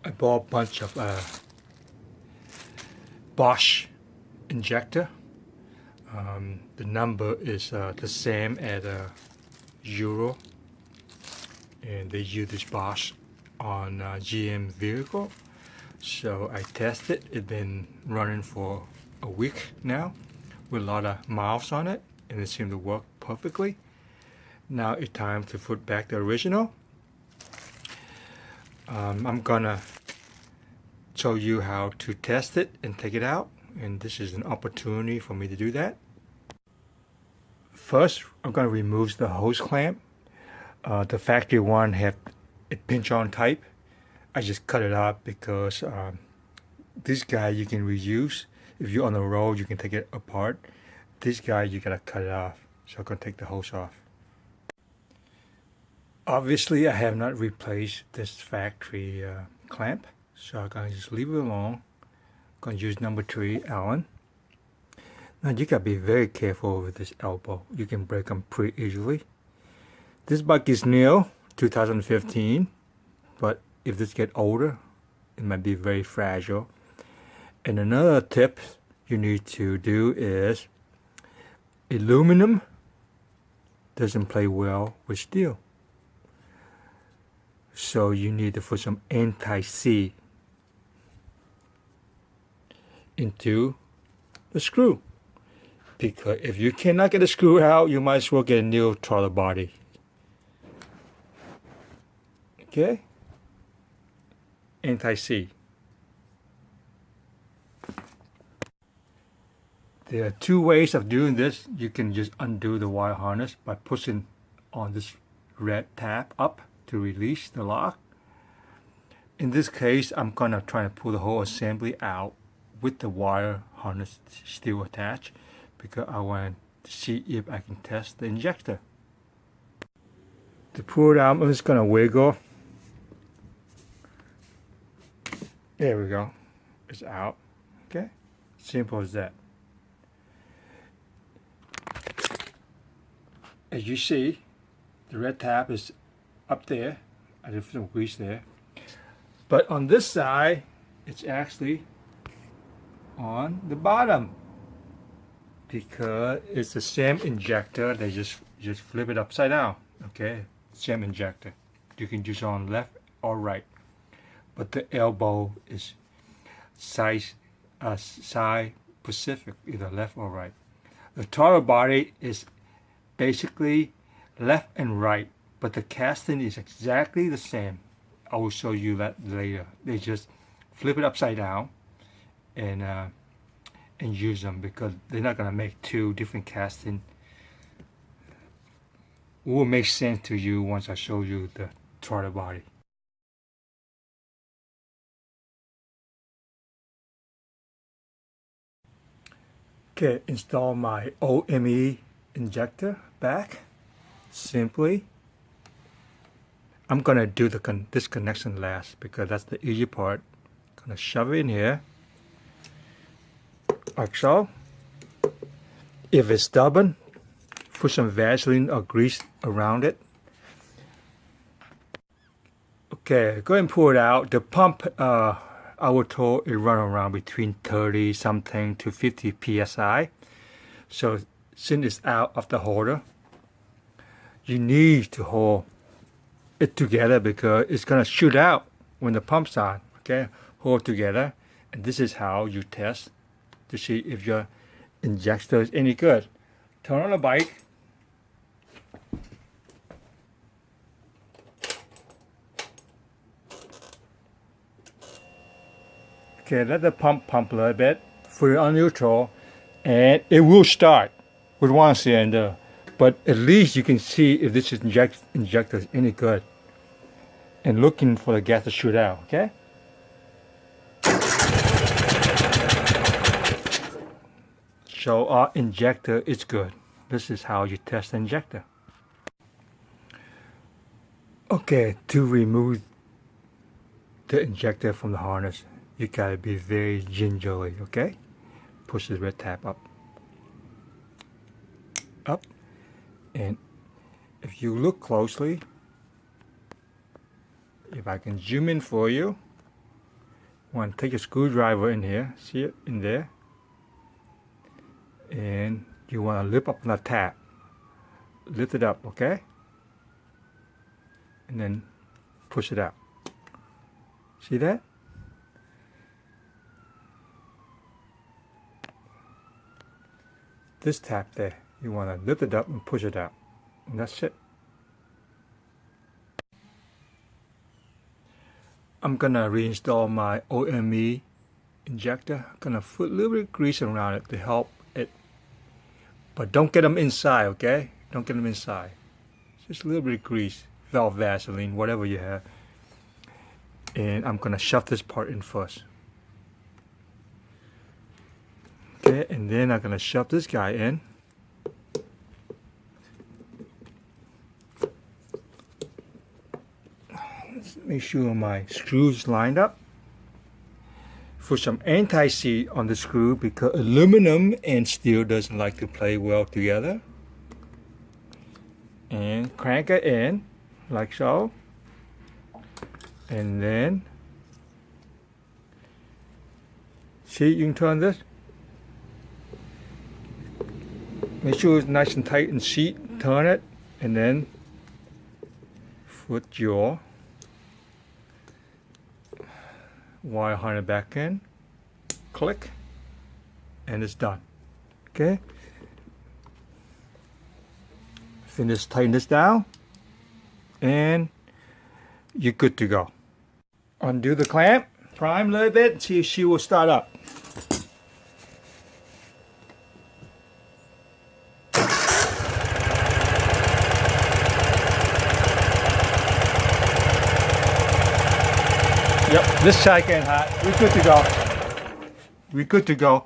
I bought a bunch of Bosch injector. The number is the same as Ural, and they use this Bosch on GM vehicle. So I tested. It's been running for a week now with a lot of miles on it, and it seemed to work perfectly. Now it's time to put back the original. I'm gonna show you how to test it and take it out, and this is an opportunity for me to do that. First, I'm going to remove the hose clamp. The factory one have a pinch-on type. I just cut it out because this guy you can reuse. If you're on the road, you can take it apart. This guy you gotta cut it off. So I'm going to take the hose off. Obviously, I have not replaced this factory clamp, so I'm going to just leave it alone. I'm going to use number 3 Allen. Now you gotta be very careful with this elbow. You can break them pretty easily. This bike is new, 2015, but if this gets older, it might be very fragile. And another tip you need to do is aluminum doesn't play well with steel. So you need to put some anti-seize into the screw. Because if you cannot get the screw out, you might as well get a new throttle body. Okay? Anti-seize. There are 2 ways of doing this. You can just undo the wire harness by pushing on this red tab up to release the lock. In this case, I'm gonna try to pull the whole assembly out with the wire harness still attached, because I want to see if I can test the injector. To pull it out, I'm just gonna wiggle. There we go. It's out. Okay? Simple as that. As you see, the red tab is up there. I did some grease there. But on this side, it's actually on the bottom, because it's the same injector. They just flip it upside down. Okay, same injector. You can use it on left or right, but the elbow is side specific, either left or right. The throttle body is basically left and right, but the casting is exactly the same. I will show you that later. They just flip it upside down and use them, because they're not gonna make 2 different casting. It will make sense to you once I show you the throttle body. Okay, install my OME injector back. Simply, I'm gonna do this connection last because that's the easy part. Gonna shove it in here, like so. If it's stubborn, put some Vaseline or grease around it. Okay, go ahead and pull it out. The pump, I was told it run around between 30 something to 50 psi. So since it's out of the holder, you need to hold it together because it's gonna shoot out when the pump's on. Okay, hold together, and this is how you test to see if your injector is any good. Turn on the bike. Okay, let the pump a little bit. Put it on neutral, and it will start with 1 cylinder. But at least you can see if this injector is any good. And looking for the gas to shoot out, okay? So our injector is good. This is how you test the injector. Okay, to remove the injector from the harness, you gotta be very gingerly, okay? Push the red tab up. Up. And if you look closely, if I can zoom in for you, Want to take a screwdriver in here, see it in there, and you want to lift up the tab. Lift it up, okay? And then push it out. See that? This tab there, you want to lift it up and push it out. And that's it. I'm gonna reinstall my OME injector. I'm gonna put a little bit of grease around it to help it. But don't get them inside, okay? Don't get them inside. Just a little bit of grease, valve Vaseline, whatever you have. And I'm gonna shove this part in first. Okay, and then I'm gonna shove this guy in. Let's make sure my screws lined up. Put some anti-seat on the screw because aluminum and steel doesn't like to play well together. And crank it in like so. And then see, you can turn this. Make sure it's nice and tight and seat. Turn it, and then put your wire harness back in. Click, and it's done. Okay. Finish, tighten this down, and you're good to go. Undo the clamp, prime a little bit, and see if she will start up. Yep, this side getting hot. We're good to go. We're good to go.